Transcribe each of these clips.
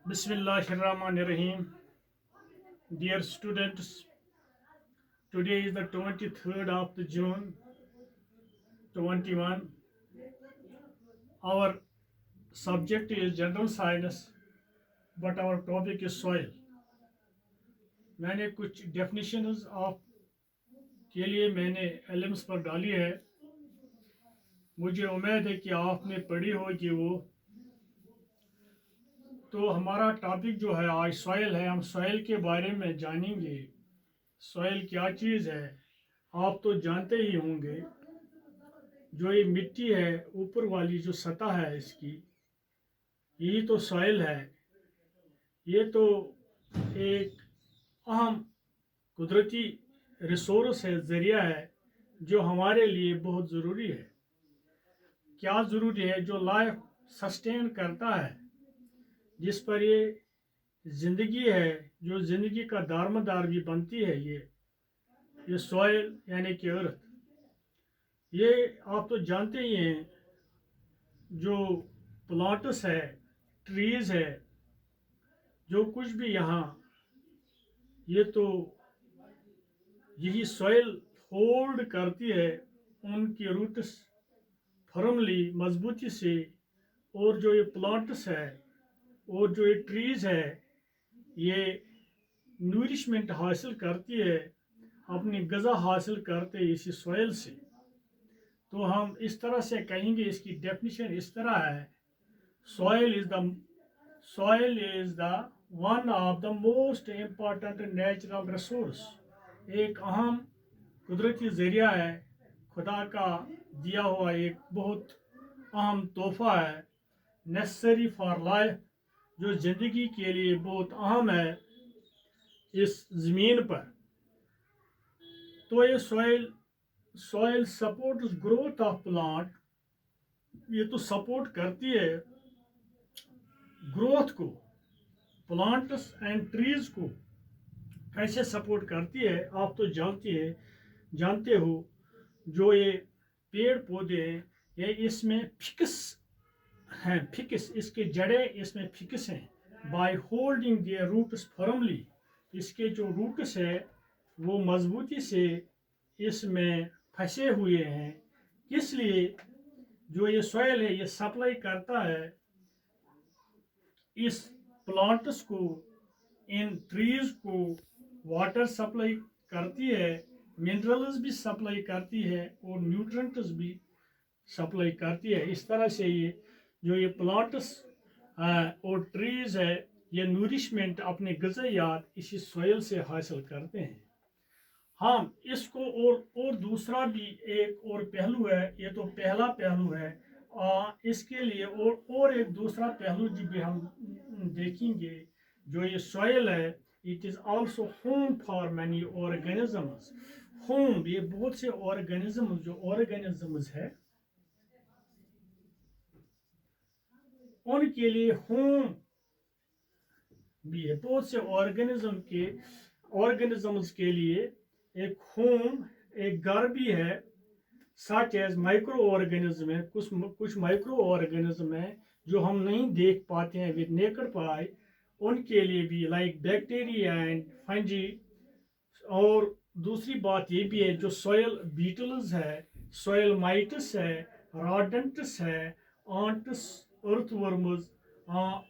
Bismillahirrahmanirrahim. Dear students, today is the 23rd of the June 21. Our subject is general science, but our topic is soil. मैंने कुछ definitions of के लिए मैंने एलिम्स पर डाली है. मुझे उम्मीद है कि आपने पढ़ी होगी वो. तो हमारा टॉपिक जो है आज सॉइल है. हम सॉइल के बारे में जानेंगे. सॉइल क्या चीज़ है आप तो जानते ही होंगे. जो ये मिट्टी है ऊपर वाली जो सतह है इसकी, यही तो सॉइल है. ये तो एक अहम कुदरती रिसोर्स है, ज़रिया है जो हमारे लिए बहुत ज़रूरी है. क्या ज़रूरी है? जो लाइफ सस्टेन करता है, जिस पर ये ज़िंदगी है, जो ज़िंदगी का दारमदार भी बनती है, ये सॉइल यानी कि अर्थ. ये आप तो जानते ही हैं. जो प्लांट्स है, ट्रीज़ है, जो कुछ भी यहाँ, ये तो यही सॉइल होल्ड करती है. उनकी रूट्स फर्मली मजबूती से. और जो ये प्लांट्स है और जो ये ट्रीज़ है, ये न्यूरिशमेंट हासिल करती है, अपनी ग़िज़ा हासिल करते हैं इसी सॉइल से. तो हम इस तरह से कहेंगे, इसकी डेफिनेशन इस तरह है. Soil is the one of the most important natural resource. एक अहम कुदरती ज़रिया है, खुदा का दिया हुआ एक बहुत अहम तोहफ़ा है. नेसेसरी फॉर लाइफ, जो ज़िंदगी के लिए बहुत अहम है इस ज़मीन पर. तो ये soil supports growth of plant. ये तो सपोर्ट करती है ग्रोथ को. प्लांट्स एंड ट्रीज़ को कैसे सपोर्ट करती है आप तो जानते हो. जो ये पेड़ पौधे हैं, ये इसमें फिक्स इसके जड़ें इसमें फिक्स हैं. By holding their roots firmly, इसके जो रूट्स है वो मजबूती से इसमें फंसे हुए हैं. इसलिए जो ये सॉइल है ये सप्लाई करता है इस प्लांट्स को, इन ट्रीज़ को वाटर सप्लाई करती है, मिनरल्स भी सप्लाई करती है और न्यूट्रिएंट्स भी सप्लाई करती है. इस तरह से ये प्लांट्स और ट्रीज़ है, ये नूरिशमेंट अपने ग़िज़ायात इसी सॉइल से हासिल करते हैं. हम इसको और दूसरा भी एक और पहलू है. ये तो पहला पहलू है. इसके लिए और एक दूसरा पहलू भी हम देखेंगे. जो ये सॉइल है, it is also home for many organisms. Home, ये बहुत से ऑर्गेनिजम्स है, उनके लिए होम भी है. बहुत से ऑर्गेनिजम्स के लिए एक होम, एक घर भी है. सच एज माइक्रो ऑर्गेनिज्म है. कुछ माइक्रो ऑर्गेनिज्म है जो हम नहीं देख पाते हैं विद नेकेड पाई. उनके लिए भी लाइक बैक्टीरिया एंड फंजी. और दूसरी बात ये भी है, जो सॉयल बीटल्स है, सॉयल माइट्स है, रॉडेंट्स है, ants, earthworms,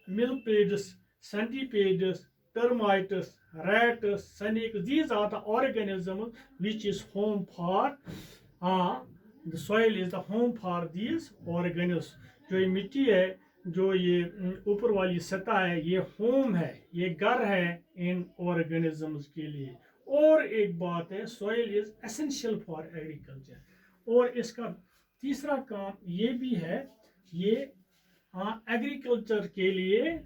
millipedes, centipedes, termites, rats, snakes. These are the organisms which is home for. The soil is the home for these organisms. जो ये मिट्टी है, जो ये ऊपर वाली सतह है, ये होम है, ये घर है इन ऑर्गेनिजम्स के लिए. और एक बात है, soil is essential for agriculture. और इसका तीसरा काम ये भी है, ये एग्रीकल्चर के लिए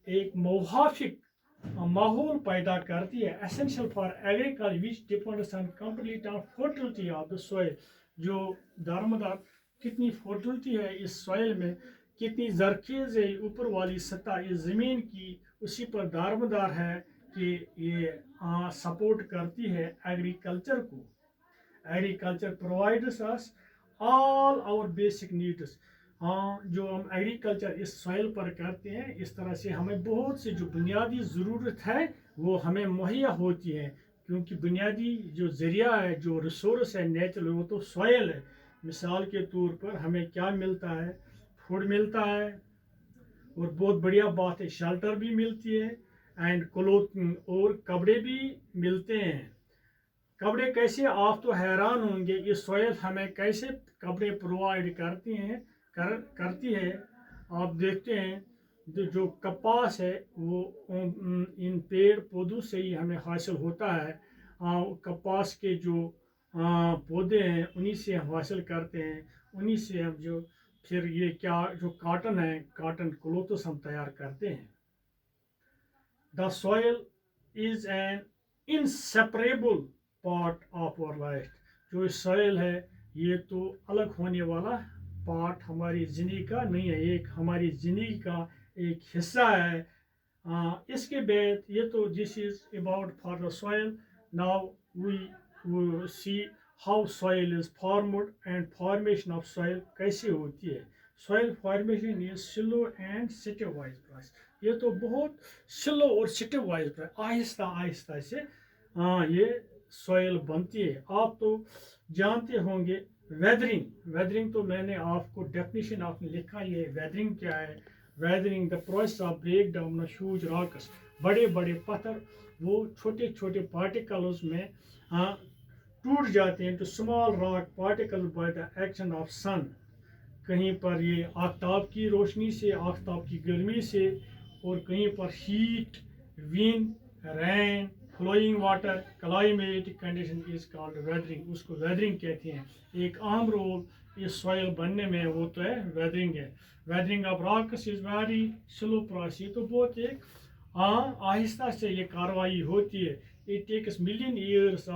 एक मुवाफिक माहौल पैदा करती है. Essential for agriculture which depends on complete on fertility of the soil. जो दारोमदार कितनी फर्टिलिटी है इस सॉइल में, कितनी जरखेज है ऊपर वाली सतह इस ज़मीन की, उसी पर दारोमदार है कि ये सपोर्ट करती है एग्रीकल्चर को. Agriculture provides us all our basic needs. ہاں جو ہم ایگریکلچر اس سوائل پر کرتے ہیں اس طرح سے ہمیں بہت سے جو بنیادی ضرورت ہے وہ ہمیں مہیا ہوتی ہے، کیونکہ بنیادی جو ذریعہ ہے جو ریسورس ہے نیچرل وہ تو سوائل ہے. مثال کے طور پر ہمیں کیا ملتا ہے؟ فوڈ ملتا ہے، اور بہت بڑھیا بات ہے شیلٹر بھی ملتی ہے، اینڈ کلوتھنگ اور کپڑے بھی ملتے ہیں. کپڑے کیسے؟ آپ تو حیران ہوں گے یہ سوئل ہمیں کیسے کپڑے پرووائڈ کرتی ہے. آپ دیکھتے ہیں جو کپاس ہے وہ ان پیڑ پودوں سے ہی ہمیں حاصل ہوتا ہے. کپاس کے جو پودے ہیں انہی سے ہم حاصل کرتے ہیں، انہی سے ہم جو پھر یہ کیا جو کاٹن ہے کاٹن کلوتھس ہم تیار کرتے ہیں. The soil is an inseparable part of our life. جو سوئل ہے یہ تو الگ ہونے والا پارٹ ہماری زندگی کا نہیں ہے، ایک ہماری زندگی کا ایک حصہ ہے. اس کے بعد یہ تو this is about for the soil. Now we see how soil is formed and formation of soil کیسے ہوتی ہے. Soil formation is slow and stepwise process. یہ تو بہت سلو اور سٹیپ وائز آہستہ آہستہ سے یہ سوئل بنتی ہے. آپ تو جانتے ہوں گے ویدرنگ تو میں نے آپ کو ڈیفینیشن آپ نے لکھا یہ ویدرنگ کیا ہے. Weathering the process of break down of huge rocks. بڑے بڑے پتھر وہ چھوٹے چھوٹے پارٹیکلز میں ٹوٹ جاتے ہیں. تو small rock particle by the action of sun. کہیں پر یہ آفتاب کی روشنی سے، آفتاب کی گرمی سے، اور کہیں پر heat, wind, rain, flowing water, climatic condition is called weathering. اس کو ویدرنگ کہتے ہیں. ایک اہم رول اس سوئل بننے میں وہ تو ہے ویدرنگ ہے. Weathering of rocks is very slow process. تو بہت ایک آہستہ سے یہ کاروائی ہوتی ہے. It takes million years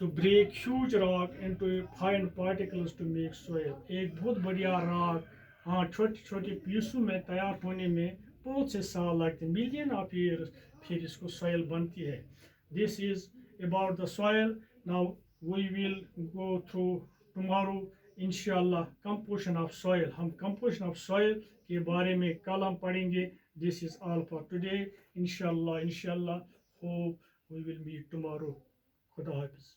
to break huge rock into fine particles to make soil. ایک بہت بڑیا راک چھوٹے چھوٹے پیسوں میں تیار ہونے میں بہت سے سال لگتے ہیں، ملین آف ایئرس، پھر اس کو سوئل بنتی ہے. This is about the soil. Now we will go through tomorrow انشاءاللہ کمپوزیشن آف سوئل. ہم کمپوزیشن آف سوئل کے بارے میں کل ہم پڑھیں گے. This is all for today. انشاءاللہ hope we will meet tomorrow. خدا حافظ.